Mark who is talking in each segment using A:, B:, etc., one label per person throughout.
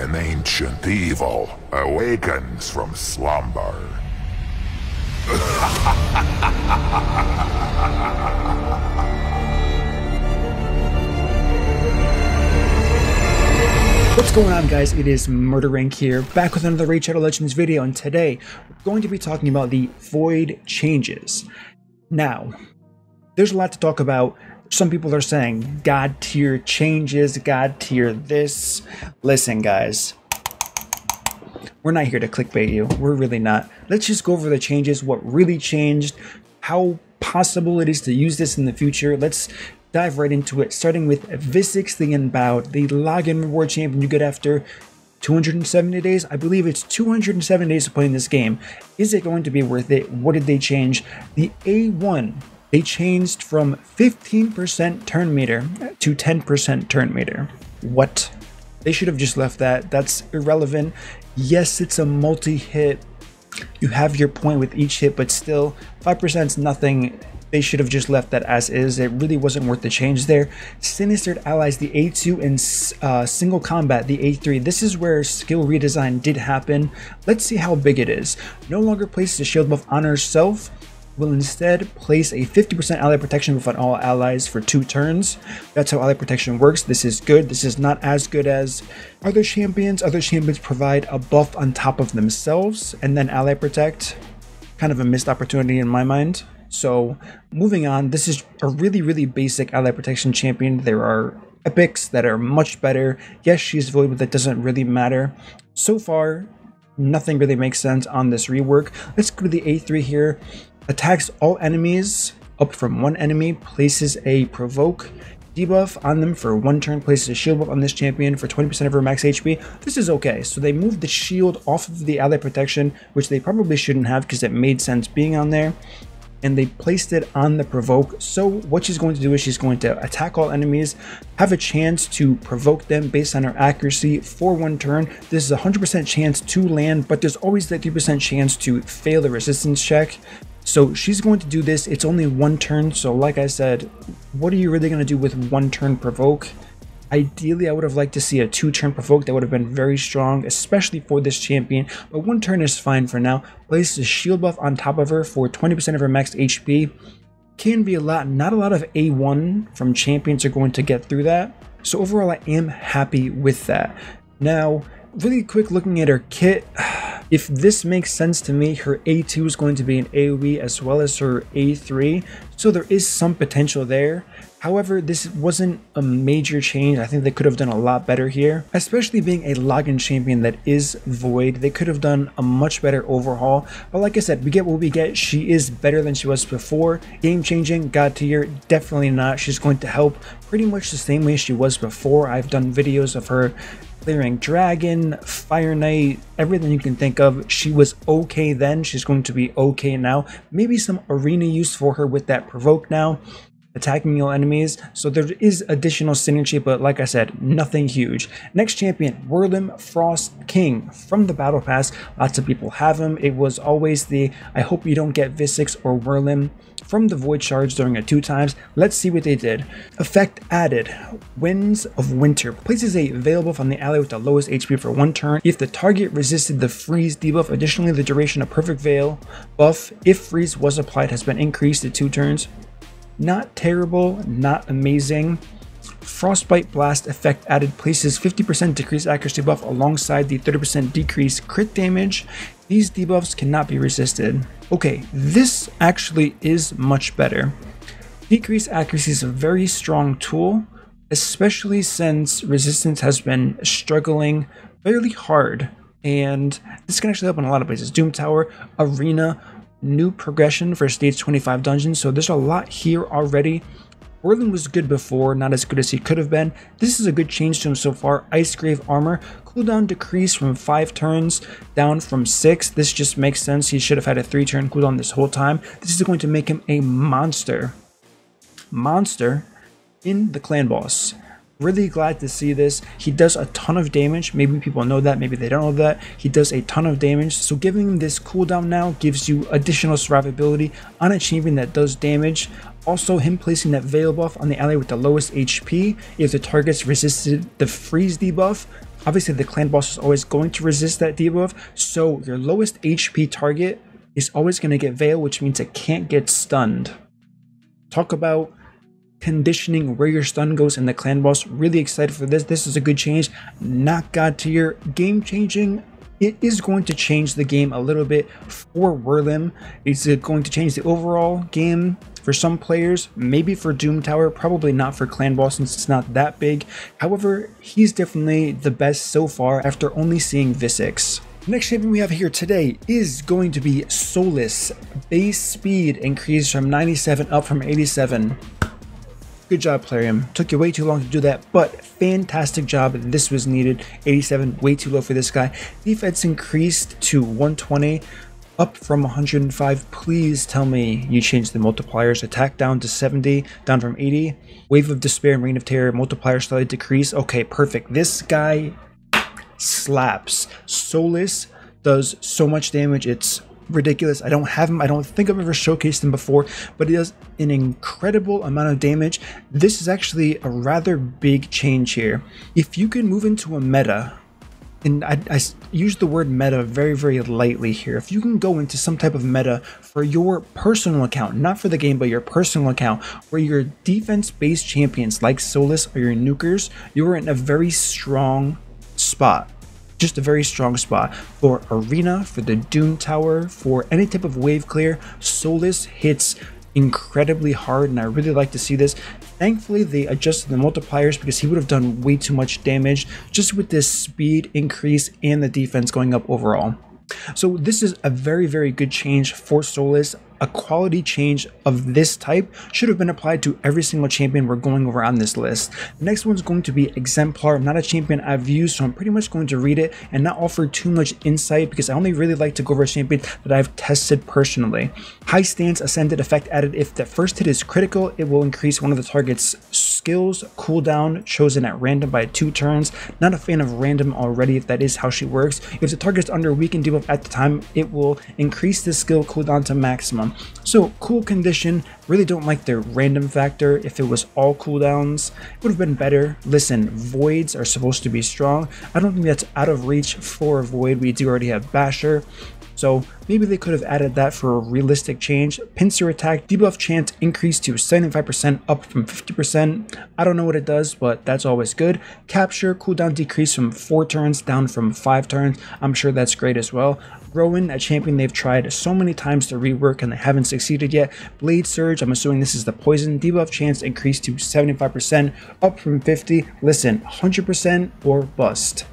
A: An ancient evil awakens from slumber.
B: What's going on, guys? It is MurderInc here, back with another Raid Shadow Legends video, and today we're going to be talking about the Void changes. Now, there's a lot to talk about. Some people are saying God tier changes, God tier this. Listen, guys, we're not here to clickbait you. We're really not. Let's just go over the changes, what really changed, how possible it is to use this in the future. Let's dive right into it, starting with Visix the Unbowed, the login reward champion you get after 270 days. I believe it's 207 days of playing this game. Is it going to be worth it? What did they change? The A1, they changed from 15% turn meter to 10% turn meter. What? They should have just left that. That's irrelevant. Yes, it's a multi-hit. You have your point with each hit, but still, 5% is nothing. They should have just left that as is. It really wasn't worth the change there. Sinister Allies, the A2, and single combat, the A3. This is where skill redesign did happen. Let's see how big it is. No longer places a shield buff on herself. Will instead place a 50% ally protection buff on all allies for 2 turns. That's how ally protection works. This is good. This is not as good as other champions. Other champions provide a buff on top of themselves and then ally protect. Kind of a missed opportunity in my mind. So moving on, this is a really basic ally protection champion. There are epics that are much better. Yes, she's void, but that doesn't really matter. So far, nothing really makes sense on this rework. Let's go to the A3 here. Attacks all enemies up from 1 enemy, places a provoke debuff on them for 1 turn, places a shield buff on this champion for 20% of her max HP. This is okay. So they moved the shield off of the ally protection, which they probably shouldn't have because it made sense being on there, and they placed it on the provoke. So what she's going to do is she's going to attack all enemies, have a chance to provoke them based on her accuracy for 1 turn. This is a 100% chance to land, but there's always that 3% chance to fail the resistance check. So she's going to do this. It's only 1 turn. So like I said, what are you really going to do with 1 turn provoke? Ideally, I would have liked to see a 2-turn provoke. That would have been very strong, especially for this champion. But 1 turn is fine for now. Place a shield buff on top of her for 20% of her max HP. Can be a lot. Not a lot of A1 from champions are going to get through that. So overall, I am happy with that. Now, really quick looking at her kit. If this makes sense to me, her A2 is going to be an AoE as well as her A3. So there is some potential there. However, this wasn't a major change. I think they could have done a lot better here, especially being a login champion that is void. They could have done a much better overhaul. But like I said, we get what we get. She is better than she was before. Game changing, God tier, definitely not. She's going to help pretty much the same way she was before. I've done videos of her clearing Dragon, Fire Knight, everything you can think of. She was okay then. She's going to be okay now. Maybe some arena use for her with that provoke now, attacking your enemies. So there is additional synergy, but like I said, nothing huge. Next champion, Whirlim Frost King from the Battle Pass. Lots of people have him. It was always the I hope you don't get Visix or Whirlim from the Void Charge during a 2 times. Let's see what they did. Effect added. Winds of Winter. Places a veil buff on the ally with the lowest HP for 1 turn if the target resisted the freeze debuff. Additionally, the duration of perfect veil buff, if freeze was applied, has been increased to 2 turns. Not terrible, not amazing. Frostbite Blast effect added, places 50% decreased accuracy buff alongside the 30% decrease crit damage. These debuffs cannot be resisted. Okay, this actually is much better. Decreased accuracy is a very strong tool, especially since resistance has been struggling fairly hard, and this can actually help in a lot of places. Doom Tower, Arena, new progression for stage 25 dungeons, so there's a lot here already. Whirlim was good before, not as good as he could have been. This is a good change to him so far. Icegrave Armor, cooldown decreased from 5 turns down from 6. This just makes sense. He should have had a 3-turn cooldown this whole time. This is going to make him a monster in the clan boss. Really glad to see this. He does a ton of damage. Maybe people know that, maybe they don't know that. He does a ton of damage. So giving him this cooldown now gives you additional survivability on a champion that does damage. Also, him placing that veil buff on the ally with the lowest HP if the targets resisted the freeze debuff Obviously, the clan boss is always going to resist that debuff, so your lowest HP target is always going to get Veil, which means it can't get stunned. Talk about conditioning where your stun goes in the clan boss. Really excited for this. This is a good change. Not god tier. Game changing. It is going to change the game a little bit for Werlim. It's going to change the overall game for some players, maybe for Doom Tower, probably not for Clan Boss since it's not that big. However, he's definitely the best so far after only seeing Visix. Next champion we have here today is going to be Solas. Base speed increased from 97 up from 87. Good job, Plarium. Took you way too long to do that, but fantastic job. This was needed. 87, way too low for this guy. Defense increased to 120, up from 105. Please tell me you changed the multipliers. Attack down to 70, down from 80. Wave of Despair and Reign of Terror, multiplier slightly decrease. Okay, perfect. This guy slaps. Solas does so much damage. It's ridiculous. I don't have him. I don't think I've ever showcased him before, but he does an incredible amount of damage. This is actually a rather big change here. If you can move into a meta, and I use the word meta very, very lightly here. If you can go into some type of meta for your personal account, not for the game, but your personal account, where your defense-based champions like Solas or your nukers, you're in a very strong spot. Just a very strong spot. For Arena, for the Doom Tower, for any type of wave clear, Solas hits incredibly hard, and I really like to see this. Thankfully, they adjusted the multipliers because he would have done way too much damage just with this speed increase and the defense going up overall. So this is a very, very good change for Solas. A quality change of this type should have been applied to every single champion we're going over on this list. The next one's going to be Exemplar. Not a champion I've used, so I'm pretty much going to read it and not offer too much insight because I only really like to go over a champion that I've tested personally. High Stance Ascended effect added. If the first hit is critical, it will increase one of the target's skills cooldown chosen at random by 2 turns. Not a fan of random already if that is how she works. If the target's under weakened debuff at the time, it will increase the skill cooldown to maximum. So cool condition. Really don't like the random factor. If it was all cooldowns, it would have been better. Listen, voids are supposed to be strong. I don't think that's out of reach for a void. We do already have Basher, so maybe they could have added that for a realistic change. Pincer attack debuff chance increased to 75%, up from 50%. I don't know what it does, but that's always good. Capture cooldown decreased from 4 turns down from 5 turns. I'm sure that's great as well. Rowan, a champion they've tried so many times to rework and they haven't succeeded yet. Blade Surge, I'm assuming this is the poison. Debuff chance increased to 75%, up from 50. Listen, 100% or bust.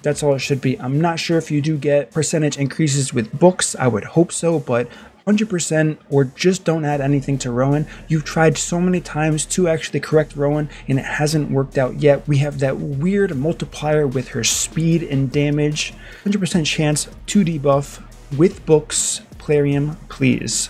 B: That's all it should be. I'm not sure if you do get percentage increases with books. I would hope so, but 100% or just don't add anything to Rowan. You've tried so many times to actually correct Rowan and it hasn't worked out yet. We have that weird multiplier with her speed and damage. 100% chance to debuff with books. Plarium, please.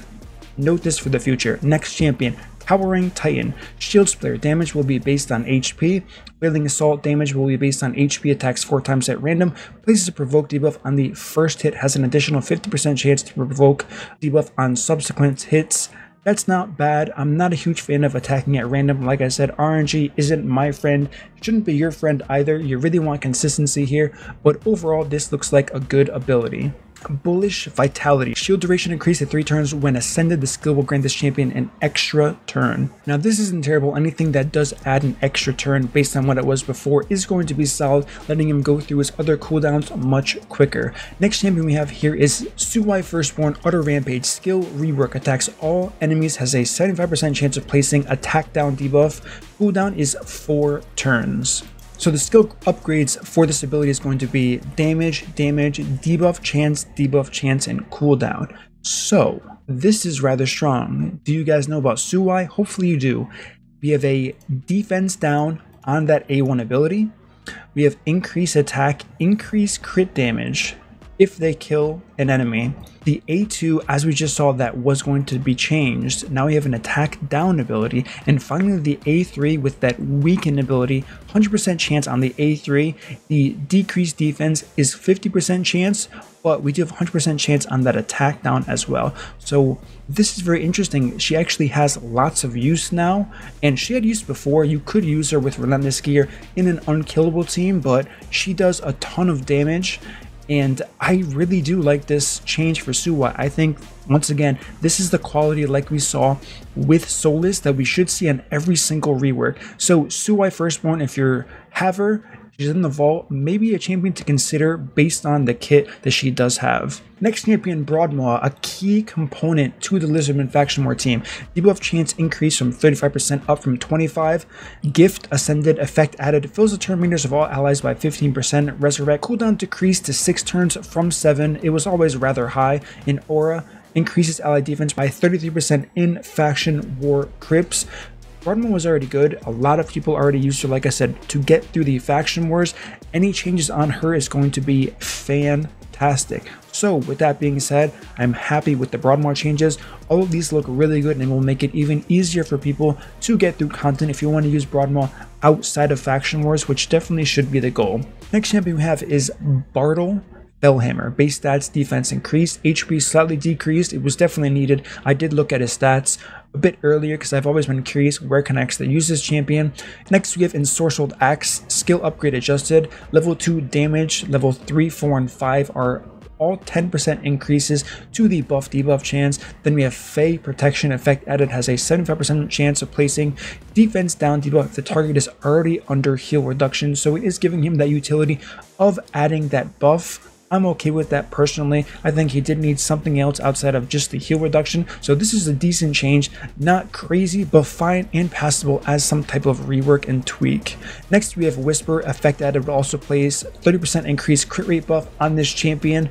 B: Note this for the future. Next champion, Towering Titan. Shield Splayer damage will be based on HP. Wailing Assault damage will be based on HP, attacks 4 times at random. Places a provoke debuff on the first hit, has an additional 50% chance to provoke debuff on subsequent hits. That's not bad. I'm not a huge fan of attacking at random. Like I said, RNG isn't my friend. It shouldn't be your friend either. You really want consistency here, but overall this looks like a good ability. Bullish Vitality. Shield duration increased to 3 turns. When ascended, the skill will grant this champion an extra turn. Now this isn't terrible. Anything that does add an extra turn based on what it was before is going to be solid, letting him go through his other cooldowns much quicker. Next champion we have here is Suey Firstborn. Utter Rampage. Skill Rework. Attacks all enemies, has a 75% chance of placing attack down debuff. Cooldown is 4 turns. So the skill upgrades for this ability is going to be damage, debuff chance, and cooldown. So this is rather strong. Do you guys know about Suey? Hopefully you do. We have a defense down on that A1 ability. We have increase attack, increase crit damage, if they kill an enemy. The A2, as we just saw, that was going to be changed. Now we have an attack down ability, and finally the A3 with that weaken ability, 100% chance on the A3. The decreased defense is 50% chance, but we do have 100% chance on that attack down as well. So this is very interesting. She actually has lots of use now, and she had use before. You could use her with Relentless Gear in an unkillable team, but she does a ton of damage. And I really do like this change for Suey. I think, once again, this is the quality like we saw with Solas that we should see on every single rework. So Suey Firstborn, if you have her, she's in the vault, maybe a champion to consider based on the kit that she does have. Next champion, Broadmaw, a key component to the Lizardman Faction War team. Debuff chance increased from 35% up from 25. Gift ascended, effect added, fills the turn meters of all allies by 15%. Resurrect, cooldown decreased to 6 turns from 7. It was always rather high. In Aura, increases ally defense by 33% in Faction War Crypts. Rodman was already good. A lot of people already used her, like I said, to get through the faction wars. Any changes on her is going to be fantastic. So with that being said, I'm happy with the Broadmoor changes. All of these look really good and will make it even easier for people to get through content if you want to use Broadmoor outside of faction wars, which definitely should be the goal. Next champion we have is Bartle Bellhammer. Base stats, defense increased, HP slightly decreased. It was definitely needed. I did look at his stats a bit earlier because I've always been curious where can I actually use this champion. Next we have Ensorcelled Axe, skill upgrade adjusted, level 2 damage, level 3, 4, and 5 are all 10% increases to the buff debuff chance. Then we have Fey protection effect added, has a 75% chance of placing defense down debuff if the target is already under heal reduction, so it is giving him that utility of adding that buff. I'm okay with that personally. I think he did need something else outside of just the heal reduction. So this is a decent change, not crazy, but fine and passable as some type of rework and tweak. Next we have Whisper, effect added, but also plays 30% increased crit rate buff on this champion.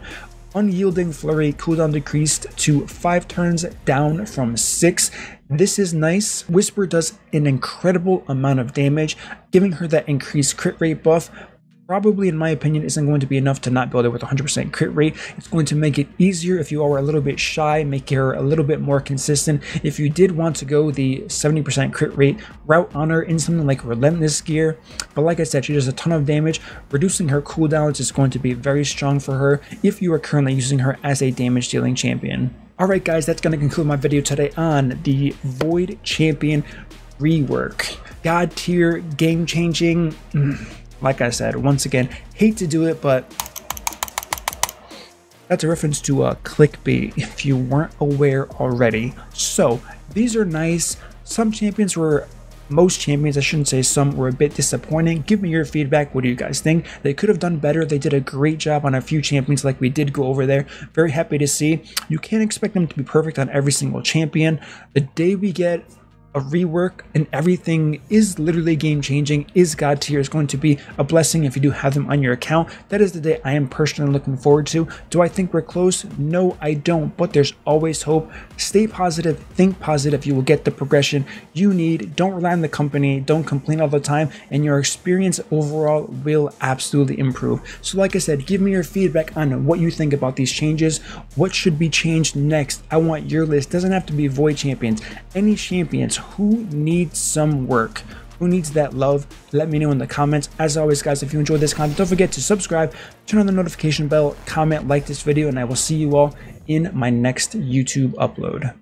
B: Unyielding Flurry, cooldown decreased to 5 turns down from 6. This is nice. Whisper does an incredible amount of damage, giving her that increased crit rate buff. Probably, in my opinion, isn't going to be enough to not build it with 100% crit rate. It's going to make it easier if you are a little bit shy, make her a little bit more consistent. If you did want to go the 70% crit rate route on her in something like Relentless Gear, but like I said, she does a ton of damage. Reducing her cooldowns is going to be very strong for her if you are currently using her as a damage dealing champion. Alright guys, that's going to conclude my video today on the Void Champion rework. God tier, game changing. Like I said, once again, hate to do it, but that's a reference to clickbait if you weren't aware already. So these are nice. Some champions were, most champions, I shouldn't say some, were a bit disappointing. Give me your feedback. What do you guys think? They could have done better. They did a great job on a few champions like we did go over there. Very happy to see. You can't expect them to be perfect on every single champion. The day we get a rework and everything is literally game changing, is God tier, is going to be a blessing if you do have them on your account. That is the day I am personally looking forward to. Do I think we're close? No, I don't, but there's always hope. Stay positive, think positive. You will get the progression you need. Don't rely on the company, don't complain all the time, and your experience overall will absolutely improve. So like I said, give me your feedback on what you think about these changes. What should be changed next? I want your list. Doesn't have to be Void champions, any champions who needs some work, who needs that love. Let me know in the comments. As always guys, if you enjoyed this content, don't forget to subscribe, turn on the notification bell, comment, like this video, and I will see you all in my next YouTube upload.